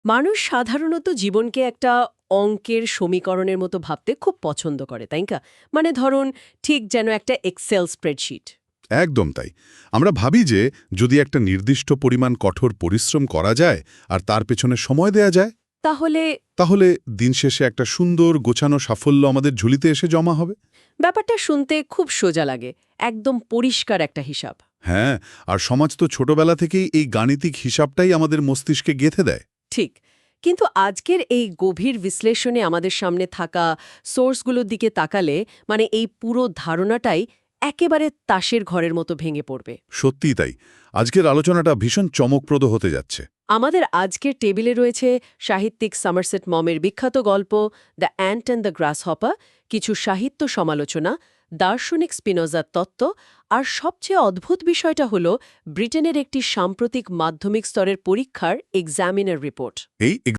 মানুষ সাধারণত জীবনকে একটা অঙ্কের সমীকরণের মতো ভাবতে খুব পছন্দ করে, তাই না? মানে ধরুন, ঠিক যেন একটা এক্সেল স্প্রেডশিট। একদম তাই। আমরা ভাবি যে যদি একটা নির্দিষ্ট পরিমাণ কঠোর পরিশ্রম করা যায় আর তার পেছনে সময় দেয়া যায়, তাহলে তাহলে দিন শেষে একটা সুন্দর গোছানো সাফল্য আমাদের ঝুলিতে এসে জমা হবে। ব্যাপারটা শুনতে খুব সোজা লাগে, একদম পরিষ্কার একটা হিসাব। হ্যাঁ, আর সমাজ তো ছোটবেলা থেকেই এই গাণিতিক হিসাবটাই আমাদের মস্তিষ্কে গেঁথে দেয়। ঠিক। কিন্তু আজকের এই গভীর বিশ্লেষণে আমাদের সামনে থাকা সোর্সগুলোর দিকে তাকালে মানে এই পুরো ধারণাটাই একেবারে তাসের ঘরের মতো ভেঙে পড়বে। সত্যিই তাই। আজকের আলোচনাটা ভীষণ চমকপ্রদ হতে যাচ্ছে। আমাদের আজকের টেবিলে রয়েছে সাহিত্যিক সমারসেট মমের বিখ্যাত গল্প দ্য অ্যান্ট অ্যান্ড দ্য গ্রাসহপার, কিছু সাহিত্য সমালোচনা, দার্শনিক স্পিনোজার তত্ত্ব, আর সবচেয়ে অদ্ভুত বিষয়টা হল ব্রিটেনের একটি সাম্প্রতিক মাধ্যমিক স্তরের পরীক্ষার এক্সামিনার রিপোর্ট। এই